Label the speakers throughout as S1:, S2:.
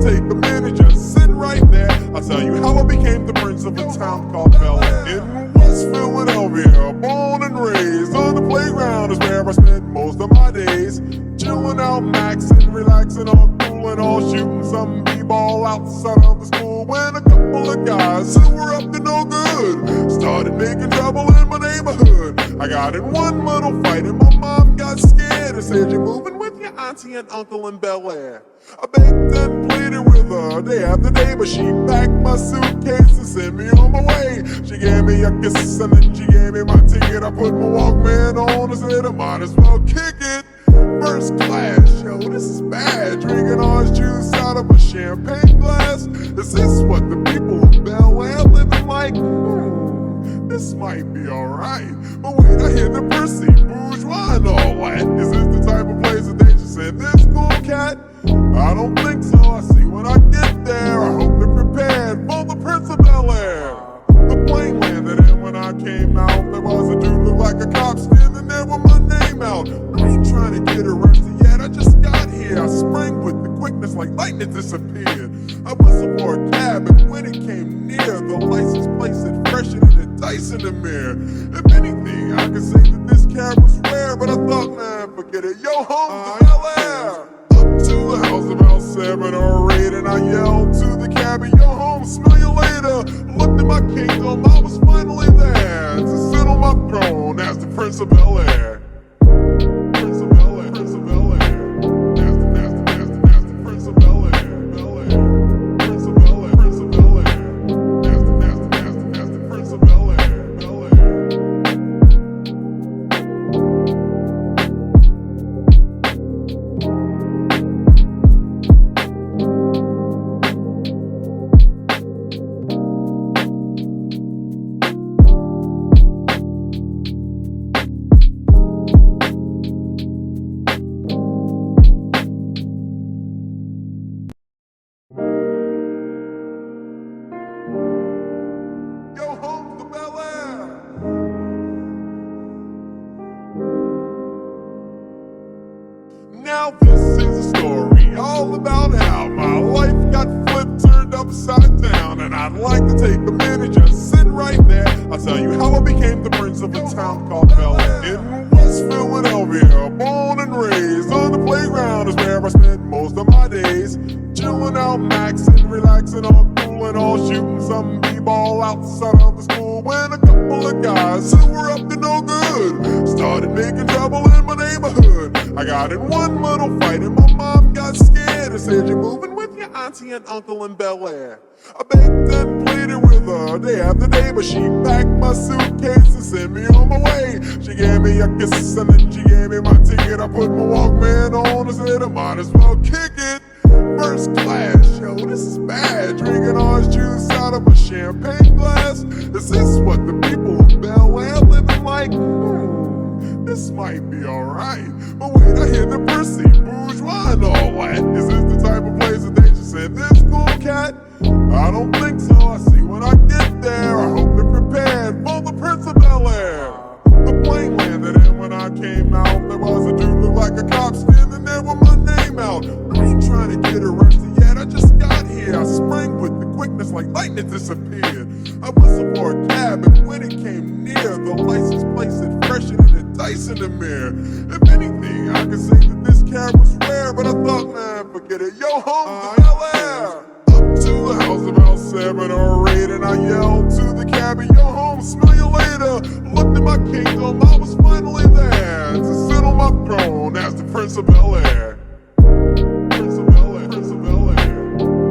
S1: take a minute, just sit right there. I'll tell you how I became the prince of a town called Bel Air. In West Philadelphia, born and raised on the playground is where I spent most of my days. Chilling out, maxing, relaxing, all cool and all shooting some b-ball outside of the school. When a couple of guys who were up to no good started making trouble in my neighborhood. I got in one little fight and my mom got scared and said, "You're moving with your auntie and uncle in Bel Air." I begged and pleaded with her day after day, but she packed my suitcase and sent me on my way. She gave me a kiss and then she gave me my ticket. I put my Walkman on and said I might as well kick it. First class, yo, this is bad. Drinking orange juice out of a champagne glass. Is this what the people of Bel Air living like? This might be alright. But wait, I hear the Percy, bourgeois and all that. Is this the type of place that they should send this cool cat? I don't think so. I see when I get there. I hope they're prepared for the Prince of Bel Air. The plane landed and when I came out, there was a dude look like a cop standing there with my name out. I ain't trying to get arrested yet, I just got here. I sprang with the quickness like lightning disappeared. I whistled for a cab and when it came near, the license plate said fresher than a dice in the mirror. If anything, I could say that this cab was rare, but I thought, man, forget it. Yo, home to Bel Air. To the house about 7 or 8 and I yelled to the cabby, "Yo home, smell you later." Looked at my kingdom, I was finally there to sit on my throne as the Prince of Bel Air. Prince of Bel Air, Prince of Bel Air. That's the Prince of Bel Air, Bel Air. Prince of Bel Air, Prince of Bel Air. That's the Prince of Bel Air, Bel Air. Now this is a story all about how my life got flipped, turned upside down. And I'd like to take a minute, just sit right there. I'll tell you how I became the prince of a town called Bel Air. In West Philadelphia, born and raised on the playground is where I spent most of my days. Chilling out, maxing, relaxing, all cool and all shooting some b-ball outside of the school. When a couple of guys who were up to no good started making trouble in my neighborhood. I got in one little fight and my mom got scared and said, "You're moving with your auntie and uncle in Bel Air." I begged and pleaded with her day after day, but she packed my suitcase and sent me on my way. She gave me a kiss and then she gave me my ticket. I put my Walkman on and said I might as well kick it. First class, yo, this is bad. Drinking orange juice out of a champagne glass. Is this what the people of Bel Air living like? This might be alright. But wait, I hear the Percy, bourgeois and all that. Is this the type of place that they should send this cool cat? I don't think so. I see when I get there. I hope they're prepared for the Prince of Bel Air. The plane landed and when I came out, there was a dude look like a cop standing there with my name out. I ain't trying to get arrested yet, I just got here. I sprang with the quickness like lightning disappeared. I whistled for a cab and when it came near, the license plate said fresher than a dice in the mirror. If anything, I could say that this cab was rare, but I thought, man, forget it. Yo, home to Bel Air. Up to the house about 7 or 8 and I yelled to the cabby, "Yo home, smell you later." Looked at my kingdom, I was finally there to sit on my throne as the Prince of Bel Air. Prince of Bel Air, Prince of Bel Air.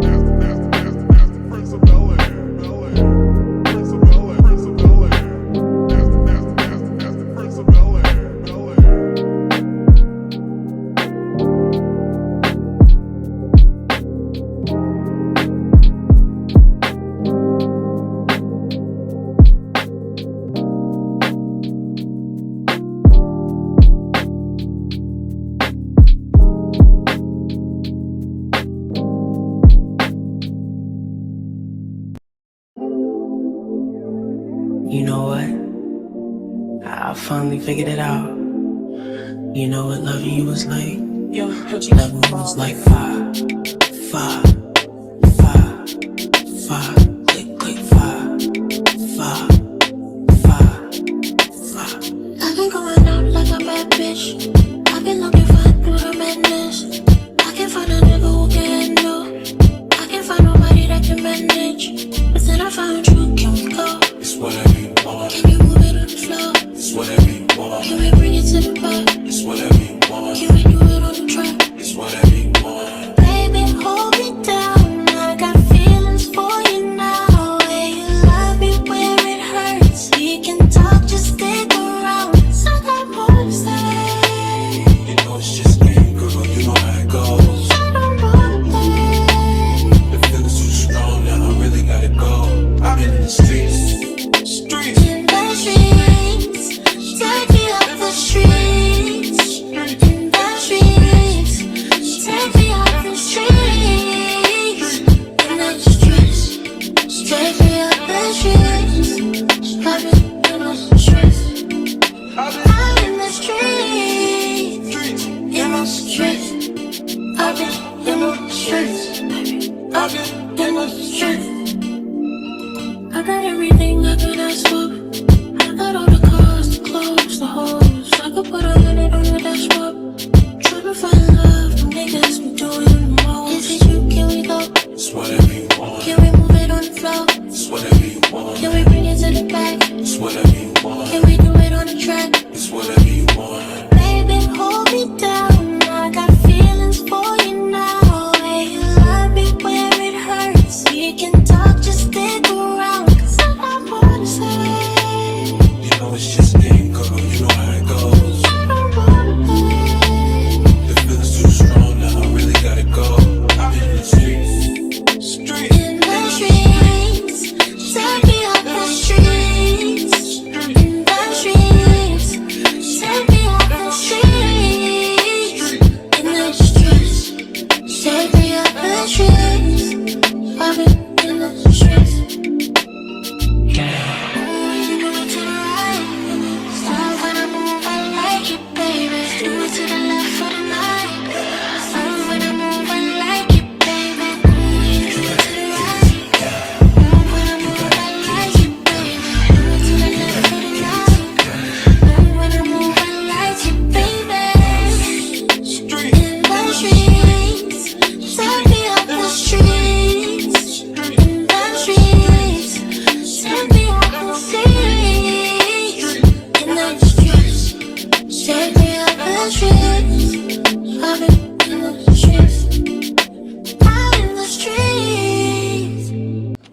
S1: That's the Prince of Bel Air, Bel Air. Prince of Bel Air, Prince of Bel Air. That's the Prince of Bel Air, Bel Air.
S2: You know what? I finally figured it out. You know what loving you was like? Loving you was like fire, fire. fire, click, click, fire, fire, fire, fire.
S3: I've been going out like a bad bitch. I've been looking for through the madness. I can't find a nigga who can handle. I can't find nobody that can manage. But then I found you, can we go?
S2: It's whatever you want.
S3: Can you move it on the floor?
S2: It's whatever you want.
S3: Can we bring it to the back?
S2: It's whatever you want.
S3: Can we do it on the track?
S2: It's whatever you want.
S3: Baby, hold me down. I got feelings for you now. Where you love me, where it hurts. We can talk, just stick around. So I got more to say.
S2: You know it's just game, girl. You know how it goes.
S3: I don't wanna play.
S2: The feeling's too strong now. I really gotta go. I've been in the streets.
S3: In the streets, take me up the streets. In the streets, take me up the streets. In the streets, take me up the streets. I've been in the streets. I'm in the streets. In the streets, I've been in the streets. I've been in the streets. I got everything I could ask for. I got all the cars, the clothes, the hoes. I could put a hundred on your dashboard. Tryna find love, them niggas be doing the most. Is it you? Can we go?
S2: It's whatever you want.
S3: Can we move it on the floor?
S2: It's whatever you want.
S3: Can we bring it to the back?
S2: It's whatever you want.
S3: Can we do it on the track?
S2: It's whatever you want.
S3: Baby, hold me down. I got feelings for you now. Where you love me, where it hurts. We can talk, just stick around. 'Cause I got more to say.
S2: You know it's just game, girl. You know how it goes.
S3: I don't wanna play.
S2: The feeling's too strong now. I really gotta go. I've been in the streets.
S3: In the streets, take me up the streets. In the streets, take me up the streets. In the streets, take me up the streets. I've been in the streets. You move it to the right, stop when I move, I like it, baby. Do it to the left for the night. Stop when I move, I like it, baby. You do it to the right, move when I move, I like it, baby. Do it to the left for the night. Move when I move, I like it, baby. In the streets, take me up the streets. In the streets, take me up the streets. In the streets, take me up the streets. I've been in the streets. I'm in the streets.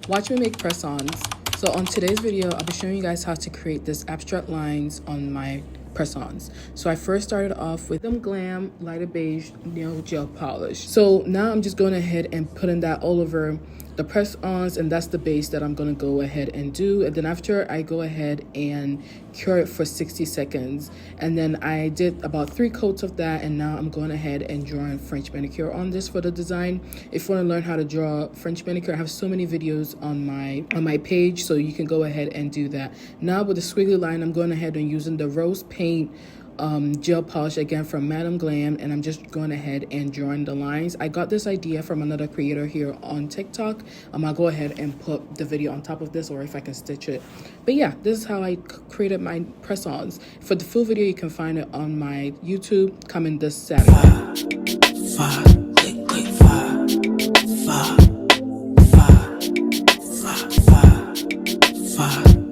S4: Watch me make press-ons. So on today's video, I'll be showing you guys how to create this abstract lines on my press-ons. So I first started off with them Glam lighter beige nail gel polish. So now I'm just going ahead and putting that all over the press-ons, and that's the base that I'm going to go ahead and do. And then after, I go ahead and cure it for 60 seconds. And then I did about 3 coats of that, and now I'm going ahead and drawing French manicure on this for the design. If you want to learn how to draw French manicure, I have so many videos on my page, so you can go ahead and do that. Now with the squiggly line, I'm going ahead and using the rose paint gel polish again from Madam Glam, and I'm just going ahead and drawing the lines. I got this idea from another creator here on TikTok. I'll go ahead and put the video on top of this, or if I can stitch it. But yeah, this is how I created my press-ons. For the full video, you can find it on my YouTube coming this Saturday.
S2: Fire, click, click, fire, fire, fire, fire, fire, fire.